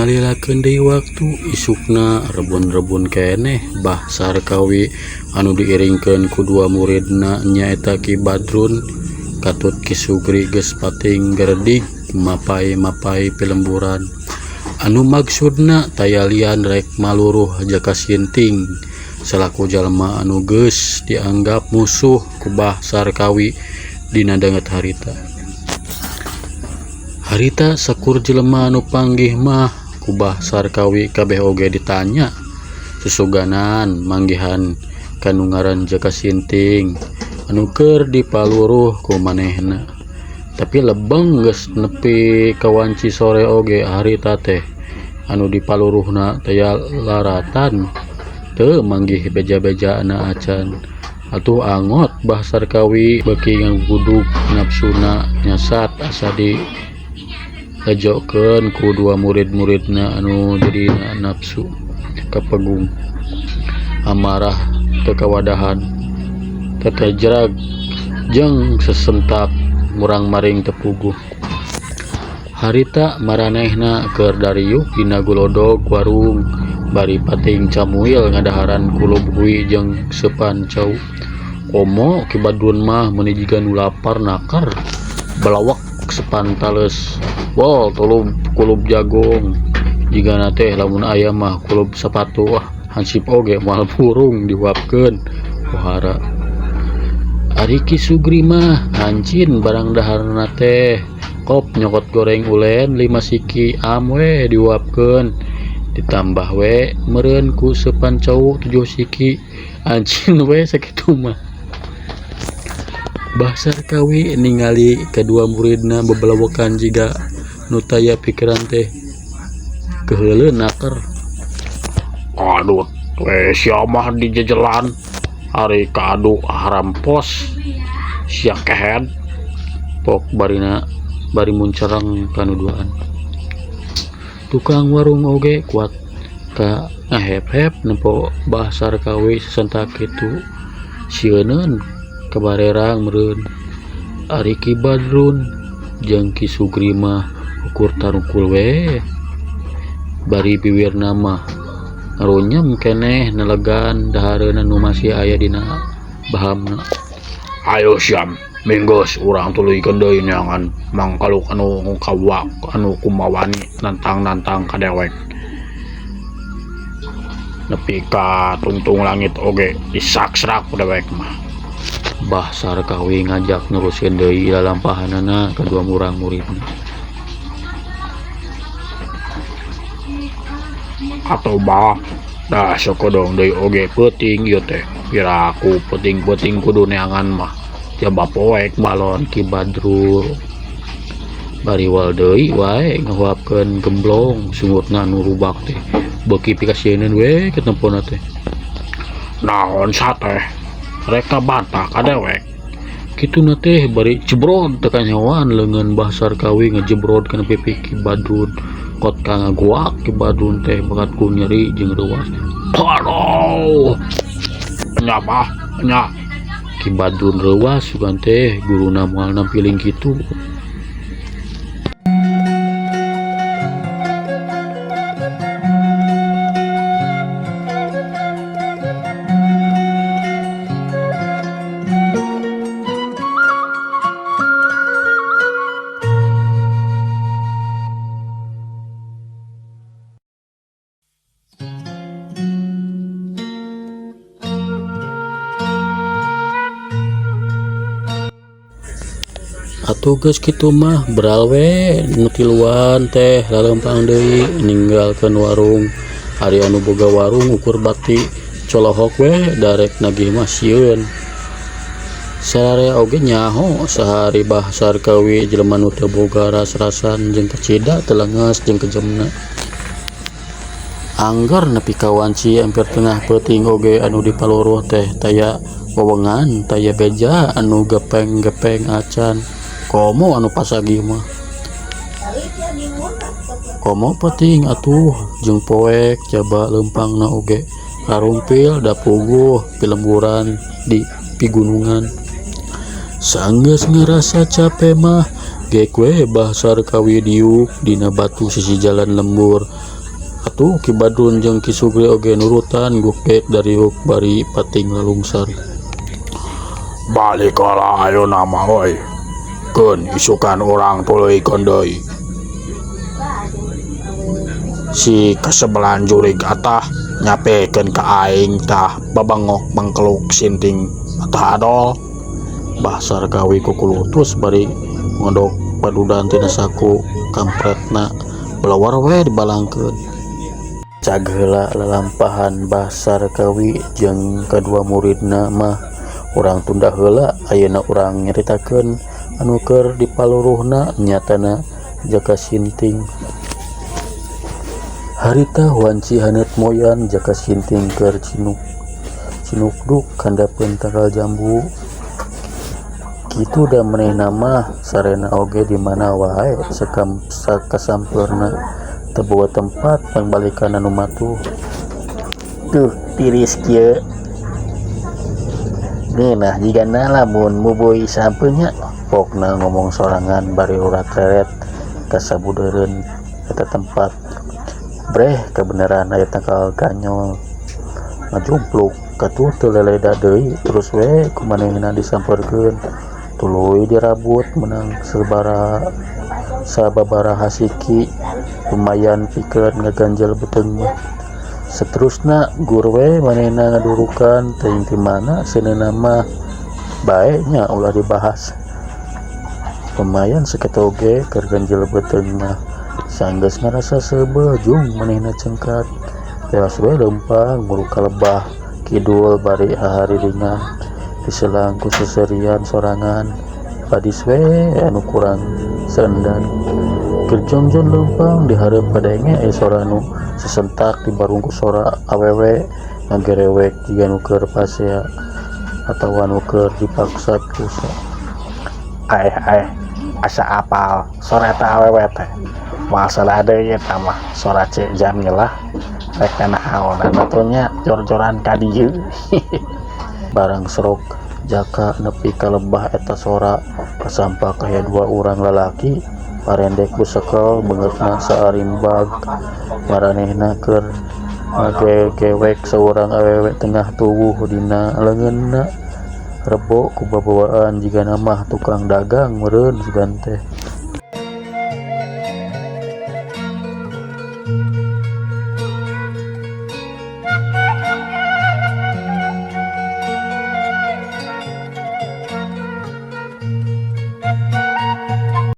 ngalilakeun deui waktu isukna rebun-rebun keneh Bah Sarkawi anu diiringkeun ku dua muridna nyaeta Ki Badrun katut Ki Sugri geus pating geredig mapai-mapai pilemburan anu maksudna taya lian rek maluruh jaka sinting selaku jalma anu geus dianggap musuh ku Bah Sarkawi dina danget harita sakur jelema anu panggih mah ku Bah Sarkawi kabeh oge ditanya susuganan manggihan kanu ngaran jaka sinting anu keur dipaluruh ku manehna tapi lebeng geus nepi kawanci sore oge harita teh anu dipaluruhna taya laratan teu manggih beja-bejaana acan atuh angot Bah Sarkawi beuki ngagudug nafsuna nyasat asa di lejokeun ku dua murid-muridna anu jadina nafsu kapegung amarah teu kawadahan teu kajrag jeung sesentak murang maring tepuguh harita maranehna keur dariuk dina gulodog warung bari pating camuil ngadaharan kulub hui jeung sepan cau komo Ki Badrun mah meuni jiga nu lapar nakar balawak sepan tales wol tulub kulub jagong jigana teh lamun aya mah kulub sapatu hansip oge moal burung diuapkeun pohara ari Ki Sugri mah hancin barang daharna teh kop nyokot goreng ulen 5 siki am we diuapkeun ditambah we meureun ku sepan cau 7 siki hancin we sakitu mah Bah Sarkawi ningali kedua muridna bebelawokan jiga nu taya pikiran teh keheuleuh nakar aduh we sia mah di jejelan ari kadu harampos sia kehed pok bari muncereng kanuduaan tukang warung oge kuat ka ngahep-hep nempo Bah Sarkawi sesentak kitu sieunun kabarerang meureun ari Ki Badrun jeung Ki Sugri mah ukur tarungkul we bari biwirna mah ngarunyem keneh nelegan dahareuna nu masih aya dina bahamna ayo Syam minggos urang tuluykeun deui neangan mangkaluk anu kawak anu kumawani nantang-nantang ka dewek nepi ka tungtung langit oge disakserak ku dewek mah Bah Sarkawi ngajak neruskeun deui lalampahanana kedua murang muridna atau bah dah sokodong deui oge peuting ieu teh piraku peuting-peuting kudu neangan mah coba poek balon Ki Badrun bari wal deui wae ngahuapkeun gemblong sungutna nu rubak teh beuki pikasieun we ketempona teh naon sateh reka bantah ka dewek kituna teh bari jebrod teu kanyawan leungeun Bah Sarkawi ngajebrod kana pipi Ki Badrun kot ka ngaguak Ki Badrun teh bakat ku nyeri jeung reuwas aduh nya Ki Badrun reuwas sugan teh guruna moal nampiling kitu atuh geus kitu mah beral we nu tiluan teh lalempang deui ninggalkeun warung ari anu boga warung ukur bakti colohok we darek nagih mah sieun sararea oge nyaho sahari Bah Sarkawi jelema nu teu boga ras-rasan jeung kacida teu leungeus jeung kejemna angger nepi ka wanci hampir tengah peuting oge anu dipaluruh teh taya wewengan taya beja anu gepeng-gepeng acan komo anu pasagi mah komo peuting atuh jeung poek coba lempangna oge karumpil da puguh pilemburan di pigunungan sanggeus ngerasa capek mah Gekwe Bah Sarkawi diuk dina batu sisi jalan lembur Atuh Ki Badrun jeung Ki Sugri oge nurutan gukek dari huk bari pating lalungsar. Balik kala ayo nama oi. Keun isukan orang tuluykeun deui. Si kasebelan jurig atah nyapekeun ka aing tah babangok mangkeluk sinting atah adol. Bahsar gawe kukulutus bari ngodok padudan tina saku kampretna belawar we dibalangkeun. Cag heula lalampahan Bahsar Kawi jeung kadua muridna mah urang tunda heula ayeuna urang nyaritakeun anu keur dipaluruhna nyatana Jaka Sinting. Harita wanci haneut moyan Jaka Sinting keur cinukduk kandapeun tanggal jambu. Kitu da manehna mah sarena oge di mana wae sakasampeurna teu boga tempat pangbalikan anu matuh. Tuh tiris kieu. Geunah jigana lamun muboy sampeunya pokna ngomong sorangan bari urat reret ka sabudeureun eta tempat. Breh kebenaran aya tangkal ganyol ngajumpluk katuh teu leleda deui terus we kumanehna disampeurkeun tuluy dirabut menang sababaraha hasiki lumayan pikeun ngaganjel beteung mah. Seterusna gur we manehna ngadurukan teuing ti mana seuneu mah bae nya ulah dibahas. Lumayan sakitu oge keur ganjel beteung mah sanggeus ngarasa seubeuh jung manehna cengkat teas we leumpang mulu ka lebah kidul bari hahari ringan diselang ku seserian sorangan padis we anu kurang seundan keur jonjon leumpang dihareup padenge sora anu sesentak dibarungku sora awewe ngagerewek jiga nu keur pasea atawa anu keur dipaksa kusa. Asa apal sora eta awewe teh masalah deui eta mah sora Cek Jamilah rek naon atunya jor-joran ka dieu. Barang serok Jaka nepi ka lebah eta sora kasampa kaya dua urang lalaki parendek busekel beungeutna saarimbag maranehna keur ngagewek saurang awewe tengah tuwuh dina leungeunna rebo ku babawaan jigana mah tukang dagang meureun sugan teh.